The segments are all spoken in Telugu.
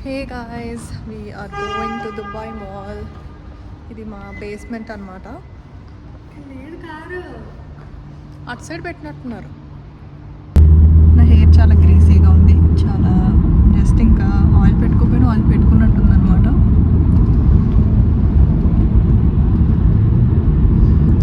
Hey guys, we are going to Dubai Mall. ఇది మా బేస్మెంట్ అనమాట. అటు సైడ్ పెట్టినట్టున్నారు. నా హెయిర్ చాలా గ్రీసీగా ఉంది. చాలా జస్ట్ ఇంకా ఆయిల్ పెట్టుకోపోయినా ఆయిల్ పెట్టుకున్నట్టుంది అనమాట.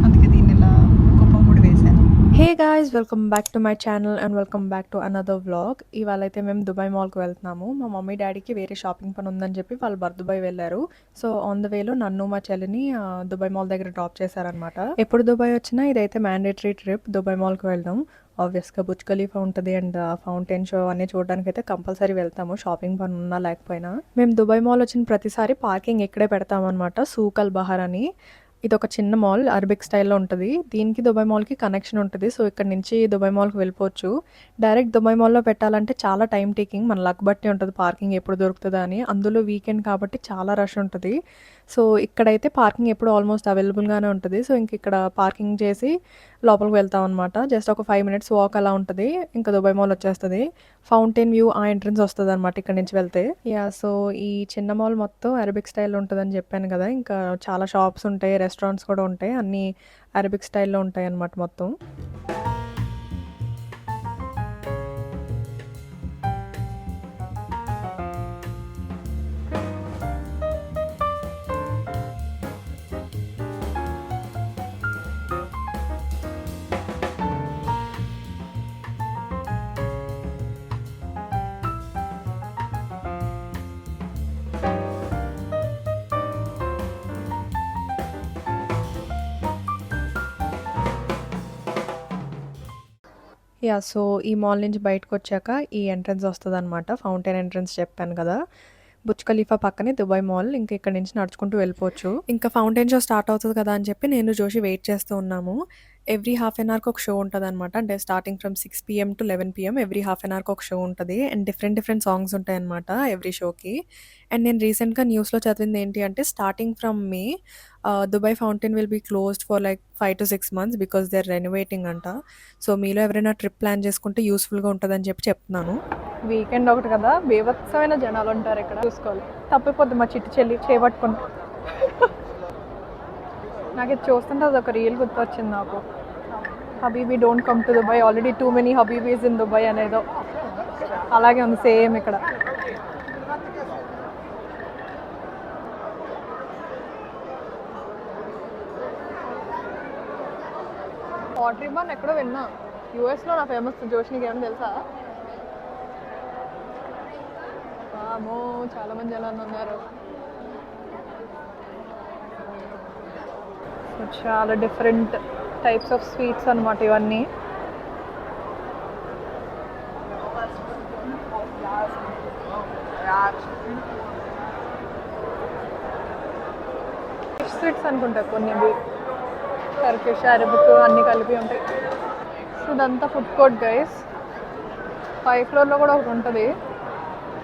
అందుకే దీన్ని ఇలా కొప్పముడి వేసాను. Hey guys, welcome back to my channel and welcome back to another vlog. ఇవాళ అయితే మేము దుబాయ్ మాల్కి వెళ్తున్నాము. మా మమ్మీ డాడీకి వేరే షాపింగ్ పని ఉందని చెప్పి వాళ్ళు దుబాయ్ వెళ్ళారు. సో ఆన్ ద వేలో నన్ను మా చెల్లిని దుబాయ్ మాల్ దగ్గర డ్రాప్ చేశారనమాట. ఎప్పుడు దుబాయ్ వచ్చినా ఇదైతే మ్యాండేటరీ ట్రిప్ దుబాయ్ మాల్కి వెళ్దాం. ఆబ్వియస్గా బుర్జ్ ఖలీఫా ఉంటుంది అండ్ ఫౌంటైన్ షో అన్నీ చూడడానికి అయితే కంపల్సరీ వెళ్తాము, షాపింగ్ పని ఉన్నా లేకపోయినా. మేము దుబాయ్ మాల్ వచ్చిన ప్రతిసారి పార్కింగ్ ఇక్కడే పెడతామన్నమాట. సూక్ అల్ బహర్ అని. ఇది ఒక చిన్న మాల్, అరబిక్ స్టైల్లో ఉంటుంది. దీనికి దుబాయ్ మాల్కి కనెక్షన్ ఉంటుంది. సో ఇక్కడ నుంచి దుబాయ్ మాల్కి వెళ్ళిపోవచ్చు. డైరెక్ట్ దుబాయ్ మాల్లో పెట్టాలంటే చాలా టైం టేకింగ్, మన లక్ బట్టి ఉంటుంది పార్కింగ్ ఎప్పుడు దొరుకుతుందా అని. అందులో వీకెండ్ కాబట్టి చాలా రష్ ఉంటుంది. సో ఇక్కడైతే పార్కింగ్ ఎప్పుడు ఆల్మోస్ట్ అవైలబుల్గానే ఉంటుంది. సో ఇంక ఇక్కడ పార్కింగ్ చేసి లోపలికి వెళ్తాం అనమాట. జస్ట్ ఒక 5 minutes వాక్ అలా ఉంటుంది, ఇంకా దుబాయ్ మాల్ వచ్చేస్తుంది. ఫౌంటైన్ వ్యూ ఆ ఎంట్రన్స్ వస్తుంది అనమాట ఇక్కడ నుంచి వెళ్తే. సో ఈ చిన్న మాల్ మొత్తం అరబిక్ స్టైల్లో ఉంటుందని చెప్పాను కదా. ఇంకా చాలా షాప్స్ ఉంటాయి, రెస్టారెంట్స్ కూడా ఉంటాయి, అన్నీ అరబిక్ స్టైల్లో ఉంటాయి అన్నమాట మొత్తం. సో ఈ మాల్ నుంచి బయటకు వచ్చాక ఈ ఎంట్రన్స్ వస్తుంది అనమాట. ఫౌంటైన్ ఎంట్రన్స్ చెప్పాను కదా. బుర్జ్ ఖలీఫా పక్కనే దుబాయ్ మాల్. ఇంకా ఇక్కడ నుంచి నడుచుకుంటూ వెళ్ళిపోవచ్చు. ఇంకా ఫౌంటైన్ షో స్టార్ట్ అవుతుంది కదా అని చెప్పి నేను జోషి వెయిట్ చేస్తూ ఉన్నాము. ఎవ్రీ హాఫ్ అన్ అవర్కి ఒక షో ఉంటుంది అనమాట. అంటే starting from 6 PM to 11 PM every half an అవర్కి ఒక షో ఉంటుంది. అండ్ డిఫరెంట్ సాంగ్స్ ఉంటాయి అనమాట ఎవ్రీ షోకి. అండ్ నేను రీసెంట్గా న్యూస్లో చదివింది ఏంటి అంటే starting from May Dubai fountain will be closed for like 5 to 6 months because they are renovating అంట. సో మీలో ఎవరైనా ట్రిప్ ప్లాన్ చేసుకుంటే యూస్ఫుల్గా ఉంటుందని చెప్పి చెప్తున్నాను. వీకెండ్ ఒకటి కదా, బీభత్సమైన జనాలు ఉంటారు ఇక్కడ. చూసుకోవాలి, తప్పిపోద్ది మా చిట్టి చెల్లి చేపట్టుకుంటా. నాకు ఇది చూస్తుంటే అది ఒక రియల్ గుర్తొచ్చింది నాకు. హబీబీ don't come to Dubai, already too many హబీబీస్ ఇన్ దుబాయ్ అనేదో అలాగే ఉంది సేమ్ ఇక్కడ. వాటర్ బాన్ ఎక్కడో విన్నా, యూఎస్లో నా ఫేమస్. జోష్ నీకు ఏమన్నా తెలుసా? అమ్మో చాలా మంది జనాలు ఉన్నారు. చాలా డిఫరెంట్ టైప్స్ ఆఫ్ స్వీట్స్ అనమాట ఇవన్నీ. స్వీట్స్ అనుకుంటా కొన్ని, టర్కిష్, అరబిక్ అన్నీ కలిపి ఉంటాయి. సో ఇదంతా food court guys. 5th floor కూడా ఒకటి ఉంటుంది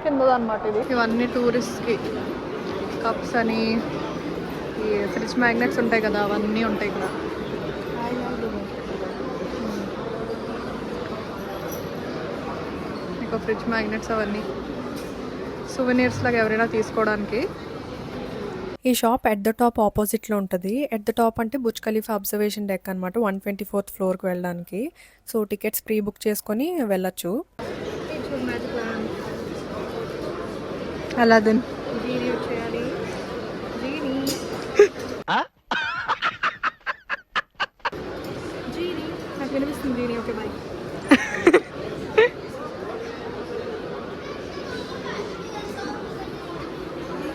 కిందదన్నమాట ఇది. ఇవన్నీ టూరిస్ట్కి కప్స్ అని, ఈ ఫ్రిడ్జ్ మ్యాగ్నెట్స్ ఉంటాయి కదా, అవన్నీ ఉంటాయి ఇక్కడ. ఇంకా ఫ్రిడ్జ్ మ్యాగ్నెట్స్ అవన్నీ సువెనీర్స్ లాగా ఎవరైనా తీసుకోవడానికి. ఈ షాప్ ఎట్ ద టాప్ ఆపోజిట్లో ఉంటుంది. ఎట్ ద టాప్ అంటే బుర్జ్ ఖలీఫా అబ్జర్వేషన్ డెక్ అనమాట, 124th floorకి వెళ్ళడానికి. సో టికెట్స్ ప్రీ బుక్ చేసుకొని వెళ్ళచ్చు. అలాదిన్ నాకు వినిపిస్తుంది genie. Okay bye.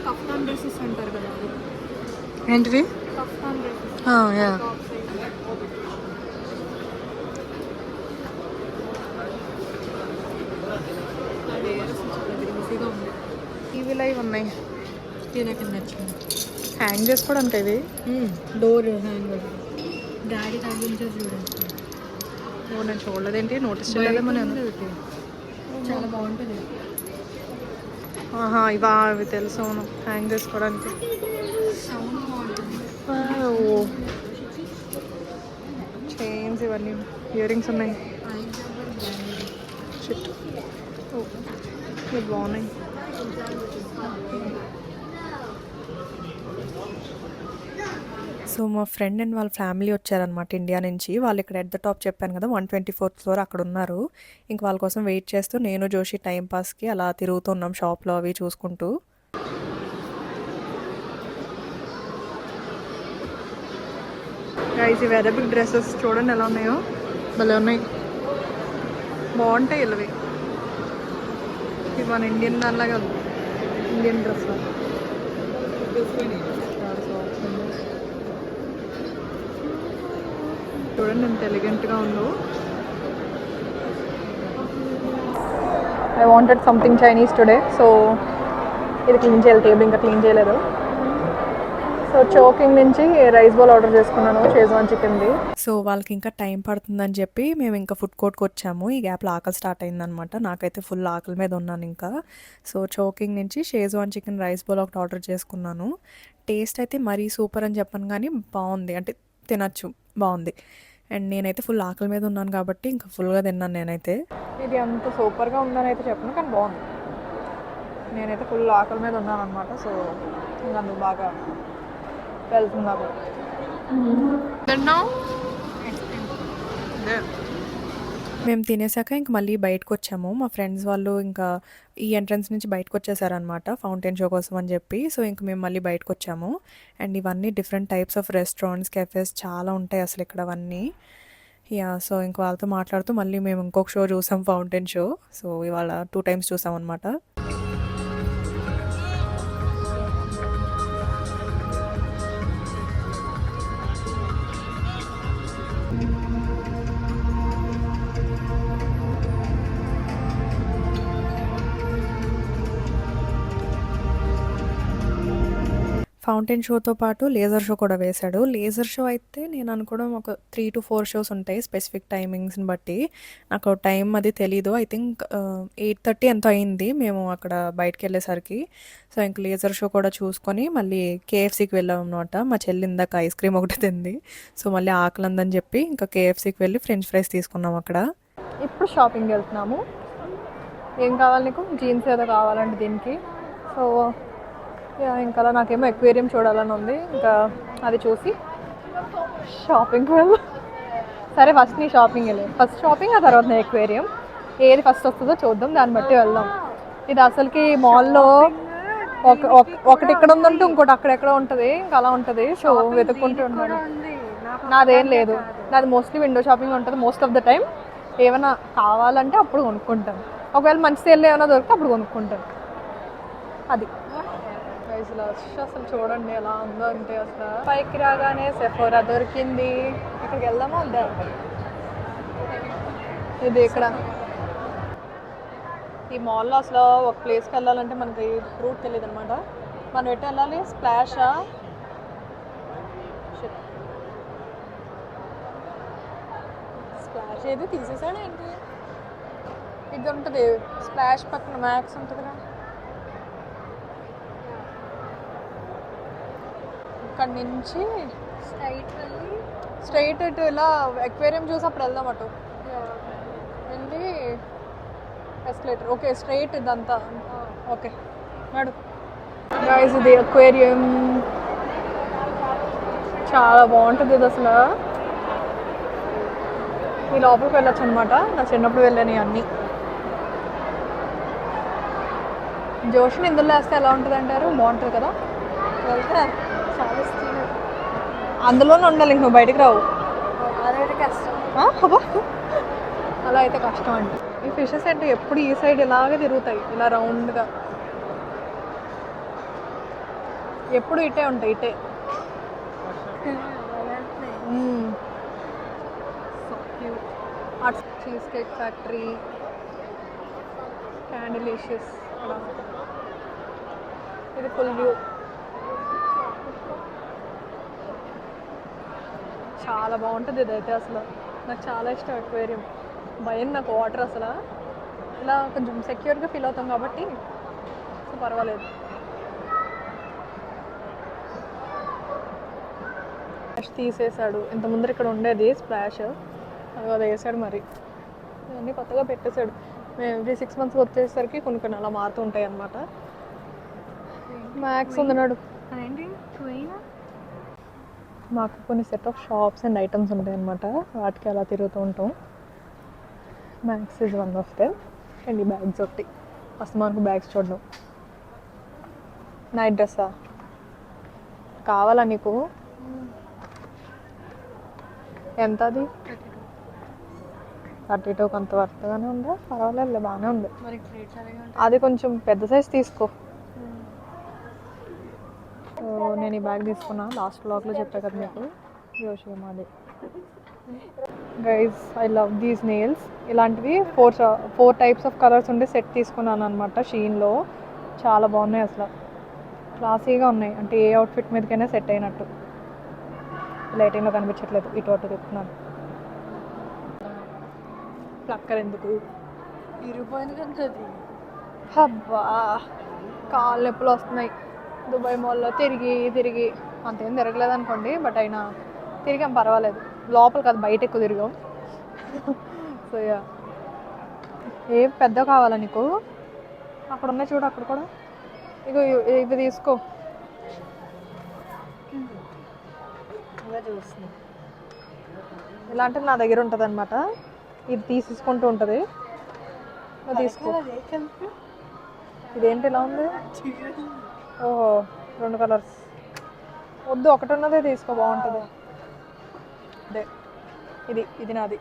Kaftan dresses అంటారు కదా, ఏంటివి? Kaftan dresses. యా ఇవి లైవ్ ఉన్నాయి. హ్యాంగ్ చేసుకోవడానికి ఇవి. డోర్ హ్యాంగ్ డాడీ తగ్గించేసి చూడండి. నేను చూడలేదేంటి, నోటీస్ చేయలేదేమో నేను. చాలా బాగుంటుంది. ఇవా ఇవి తెలుసు, అవును, హ్యాంగ్ చేసుకోవడానికి. చైన్స్ ఇవన్నీ, ఇయర్ రింగ్స్ ఉన్నాయి. ఇవి బాగున్నాయి. సో మా ఫ్రెండ్ అండ్ వాళ్ళ ఫ్యామిలీ వచ్చారనమాట ఇండియా నుంచి. వాళ్ళు ఇక్కడ ఎట్ ద టాప్ చెప్పాను కదా 124th ఫ్లోర్ అక్కడ ఉన్నారు. ఇంక వాళ్ళ కోసం వెయిట్ చేస్తూ నేను జోషి టైం పాస్కి అలా తిరుగుతున్నాం షాప్లో అవి చూసుకుంటూ. గైస్, ఇవి అరబిక్ డ్రెస్సెస్ చూడండి ఎలా ఉన్నాయో, భలే ఉన్నాయి, బాగుంటాయి ఇవి. ఇవి మన ఇండియన్ దానిలాగా, ఇండియన్ డ్రెస్ చూడండి ఎంత ఎలిగెంట్గా ఉందో. I wanted something Chinese today, so ఇది క్లీన్ చేయాలి, టేబుల్ ఇంకా క్లీన్ చేయలేదు. సో చోకింగ్ నుంచి రైస్ బౌల్ ఆర్డర్ చేసుకున్నాను, షేజ్వాన్ చికెన్ది. సో వాళ్ళకి ఇంకా టైం పడుతుందని చెప్పి మేము ఇంకా ఫుడ్ కోర్ట్కి వచ్చాము. ఈ గ్యాప్లో ఆకలి స్టార్ట్ అయిందనమాట. నాకైతే ఫుల్ ఆకలి మీద ఉన్నాను ఇంకా. సో చోకింగ్ నుంచి షేజ్వాన్ చికెన్ రైస్ బౌల్ ఒకటి ఆర్డర్ చేసుకున్నాను. టేస్ట్ అయితే మరీ సూపర్ అని చెప్పను కానీ బాగుంది, అంటే తినచ్చు, బాగుంది. అండ్ నేనైతే ఫుల్ ఆకలి మీద ఉన్నాను కాబట్టి ఇంకా ఫుల్గా తిన్నాను నేనైతే. ఇది అంత సూపర్గా ఉందని అయితే చెప్పను కానీ బాగుంది. నేనైతే ఫుల్ ఆకలి మీద ఉన్నాను అనమాట. సో ఇంకా అందుకు బాగా వెళ్తున్నాము. మేము తినేసాక ఇంక మళ్ళీ బయటకు వచ్చాము. మా ఫ్రెండ్స్ వాళ్ళు ఇంకా ఈ ఎంట్రన్స్ నుంచి బయటకు వచ్చేసారనమాట ఫౌంటైన్ షో కోసం అని చెప్పి. సో ఇంక మేము మళ్ళీ బయటకు వచ్చాము. అండ్ ఇవన్నీ different types of restaurants, cafes చాలా ఉంటాయి అసలు ఇక్కడ అవన్నీ. యా, సో ఇంక వాళ్ళతో మాట్లాడుతూ మళ్ళీ మేము ఇంకొక షో చూసాం, ఫౌంటైన్ షో. సో ఇవాళ 2 times చూసాం అనమాట. ఫౌంటైన్ షోతో పాటు లేజర్ షో కూడా వేశాడు. లేజర్ షో అయితే నేను అనుకోవడం ఒక 3 to 4 షోస్ ఉంటాయి స్పెసిఫిక్ టైమింగ్స్ని బట్టి. నాకు టైం అది తెలీదు. ఐ థింక్ 8:30 ఎంతో అయింది మేము అక్కడ బయటకు వెళ్ళేసరికి. సో ఇంక లేజర్ షో కూడా చూసుకొని మళ్ళీ కేఎఫ్సీకి వెళ్ళాం అనమాట. మా చెల్లి ఇందాక ఐస్ క్రీమ్ ఒకటి తింది. సో మళ్ళీ ఆకలిందని చెప్పి ఇంకా కేఎఫ్సీకి వెళ్ళి ఫ్రెంచ్ ఫ్రైస్ తీసుకున్నాం అక్కడ. ఇప్పుడు షాపింగ్కి వెళ్తున్నాము. ఏం కావాలి నీకు? జీన్స్ ఏదో కావాలంటే దీనికి. సో ఇంకా నాకేమో ఎక్వేరియం చూడాలని ఉంది, ఇంకా అది చూసి షాపింగ్కి వెళ్దాం. సరే ఫస్ట్ నీ షాపింగ్ వెళ్ళి, ఫస్ట్ షాపింగ్ ఆ తర్వాత నా ఎక్వేరియం, ఏది ఫస్ట్ వస్తుందో చూద్దాం, దాన్ని బట్టి వెళ్దాం. ఇది అసలుకి మాల్లో ఒకటి ఇక్కడ ఉందంటే ఇంకోటి అక్కడెక్కడ ఉంటుంది, ఇంకా అలా ఉంటుంది. సో వెతుక్కుంటూ ఉండాలి. నాదేం లేదు, నాది మోస్ట్లీ విండో షాపింగ్ ఉంటుంది మోస్ట్ ఆఫ్ ద టైం. ఏమైనా కావాలంటే అప్పుడు కొనుక్కుంటాను, ఒకవేళ మంచి సేల్ ఏమైనా దొరికితే అప్పుడు కొనుక్కుంటాను. అది అసలు చూడండి ఎలా ఉందో. అంటే అసలు పైకి రాగానే సెఫోరా దొరికింది. ఇక్కడికి వెళ్దామా వద్దా? ఇది ఇక్కడ ఈ మాల్లో అసలు ఒక ప్లేస్కి వెళ్ళాలంటే మనకి రూట్ తెలియదు అనమాట. మనం ఎటు వెళ్ళాలి? స్ప్లాషా? స్ప్లాష్ ఏది తీసేసాడు ఏంటి? ఇది ఉంటుంది స్ప్లాష్ పక్కన మ్యాక్స్ ఉంటుంది కదా, అక్కడి నుంచి స్ట్రైట్ ఇటు ఇలా ఎక్వేరియం చూసి అప్పుడు వెళ్దాం అటు ఏంటి ఎస్కలేటర్. ఓకే స్ట్రైట్ ఇదంతా. ఓకే నడు గైస్, ఇది ఎక్వేరియం చాలా బాగుంటుంది. ఇది అసలు ఈ లోపలికి వెళ్ళొచ్చు అనమాట. నా చిన్నప్పుడు వెళ్ళాను అన్నీ. జోష్ని ఇందులో వేస్తే ఎలా ఉంటుంది అంటారు? బాగుంటుంది కదా, వెళ్తే చాలా అందులోనే ఉండాలి, ఇంక నువ్వు బయటకు రావు. అదైతే కష్టం. అలా అయితే కష్టం అంటే. ఈ ఫిషెస్ అంటే ఎప్పుడు ఈ సైడ్ ఇలాగే తిరుగుతాయి, ఇలా రౌండ్గా ఎప్పుడు ఇటే ఉంటాయి, ఇటే. చీజ్ కేక్ ఫ్యాక్టరీ, క్యాండిలిషియస్, ఇది ఫుల్ వ్యూ. చాలా బాగుంటుంది ఇదైతే అసలు. నాకు చాలా ఇష్టం ఎక్వేరియం. భయం నాకు వాటర్ అసలు. ఇలా కొంచెం సెక్యూర్గా ఫీల్ అవుతాం కాబట్టి సో పర్వాలేదు. స్ప్లాష్ తీసేసాడు. ఇంత ముందర ఇక్కడ ఉండేది స్ప్లాష్, అది వేసాడు. మరి ఇవన్నీ కొత్తగా పెట్టేశాడు. మేము ఎవ్రీ 6 months వచ్చేసరికి కొన్ని అలా మారుతూ ఉంటాయి అన్నమాట. మ్యాక్స్ ఉంది నాడు. అదేంటి మాకు కొన్ని set of shops and items ఉంటాయి అన్నమాట, వాటికి అలా తిరుగుతూ ఉంటాం. Max is one of them. And ఈ బ్యాగ్స్ ఒకటి ఫస్ట్ మనకు బ్యాగ్స్ చూడడం. నైట్ డ్రెస్సా కావాలా నీకు? ఎంత అది? 32 కొంత వర్త్గానే ఉందా? పర్వాలేదు, బాగానే ఉంది. అది కొంచెం పెద్ద సైజ్ తీసుకో. నేను ఈ బ్యాగ్ తీసుకున్నా, లాస్ట్ బ్లాగ్లో చెప్పా కదా మీకు, జోషి మాది. Guys I love these nails. ఇలాంటివి ఫోర్ టైప్స్ ఆఫ్ కలర్స్ ఉండే సెట్ తీసుకున్నాను అనమాట షీన్లో. చాలా బాగున్నాయి, అసలు క్లాసీగా ఉన్నాయి. అంటే ఏ అవుట్ఫిట్ మీదకైనా సెట్ అయినట్టు. లైటింగ్లో కనిపించట్లేదు, ఇటు అటు చెప్తున్నాను. ప్లక్కర్ ఎందుకు హబ్బా, కాళ్ళు నొప్పులు వస్తున్నాయి. దుబాయ్ మాల్లో తిరిగి అంతేం తిరగలేదు అనుకోండి, బట్ అయినా తిరిగాం, పర్వాలేదు. లోపల కాదు, బయట ఎక్కువ తిరిగాం. సో యా, ఏ పెద్ద కావాలా నీకు? అక్కడ ఉన్నాయి చూడు, అక్కడ కూడా ఇగో ఇవి తీసుకో. చూస్తుంది ఇలాంటివి నా దగ్గర ఉంటుంది అనమాట. ఇది తీసేసుకుంటూ ఉంటుంది, తీసుకో. ఇదేంటి ఇలా ఉంది? ఓహో, 2 కలర్స్ వద్దు, ఒకటి ఉన్నదే తీసుకో, బాగుంటుంది. అదే ఇది నాది.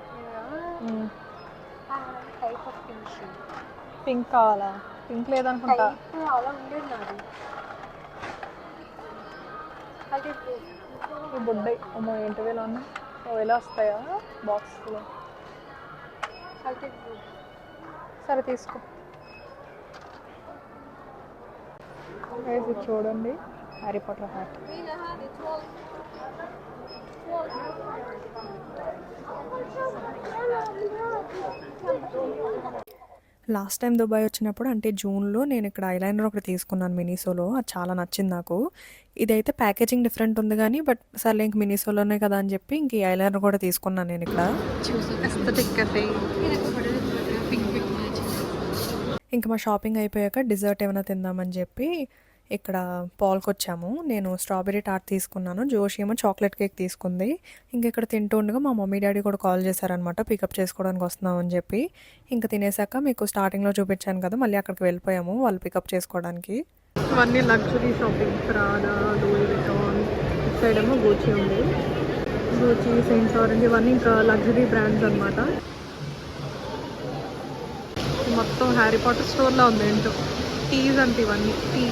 పింక్ కావాలా? పింక్ లేదనుకుంటా. ఈ బుడ్డయి అమ్మో, ఏంటి వేలో ఉన్నాయి? ఇలా వస్తాయా బాక్స్లో? సరే తీసుకో. ఇది చూడండి, Harry Potter hat. Last time Dubai వచ్చినప్పుడు, అంటే జూన్లో, నేను ఇక్కడ ఐలైనర్ ఒకటి తీసుకున్నాను మినీసోలో. అది చాలా నచ్చింది నాకు. ఇదైతే ప్యాకేజింగ్ డిఫరెంట్ ఉంది కానీ, బట్ సర్లే ఇంక మినీసోలోనే కదా అని చెప్పి ఇంక ఈ ఐలైనర్ కూడా తీసుకున్నాను నేను ఇక్కడ. ఇంకా మా షాపింగ్ అయిపోయాక డిజర్ట్ ఏమైనా తిందామని చెప్పి ఇక్కడ పాల్కి వచ్చాము. నేను స్ట్రాబెర్రీ టార్ట్ తీసుకున్నాను, జోషి ఏమో చాక్లెట్ కేక్ తీసుకుంది. ఇంకా ఇక్కడ తింటూ ఉండగా మా మమ్మీ డాడీ కూడా కాల్ చేశారనమాట, పికప్ చేసుకోవడానికి వస్తున్నాం అని చెప్పి. ఇంకా తినేసాక మీకు స్టార్టింగ్లో చూపించాను కదా, మళ్ళీ అక్కడికి వెళ్ళిపోయాము వాళ్ళు పికప్ చేసుకోవడానికి. ఇవన్నీ luxury shopping, Prada, Louis Vuitton, ఇటు సైడ్ ఏమో గూచి ఉంది. గూచి, సెయింట్ లారెంట్, ఇవన్నీ ఇంకా లగ్జరీ బ్రాండ్స్ అనమాట. మొత్తం హ్యారీ పాటర్ స్టోర్లో ఉంది. ఏంటో టీస్ అంటే ఇవన్నీ టీ.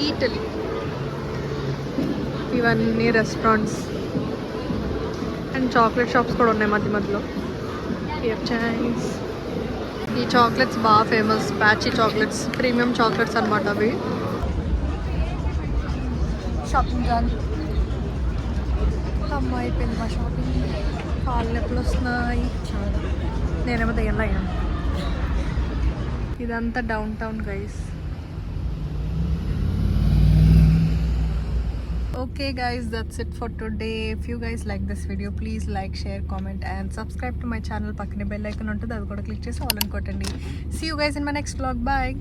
ఇటలీ, ఇవన్నీ రెస్టారెంట్స్ అండ్ చాక్లెట్ షాప్స్ కూడా ఉన్నాయి మధ్య మధ్యలో. చైనీస్. ఈ చాక్లెట్స్ బాగా famous, patchy chocolates, premium chocolates అనమాట అవి. షాపింగ్ జాన్ అమ్మ అయిపోయింది మా షాపింగ్. కాళ్ళు నొప్పులు వస్తున్నాయి, నేనేమో దగ్గర అయ్యాను. ఇదంతా down town guys. Okay guys, that's it for today. If you guys like this video, please like, share, comment and subscribe to my channel. Pakkane bell icon untadi, adi kuda click chesi all ani kottandi. See you guys in my next vlog. Bye.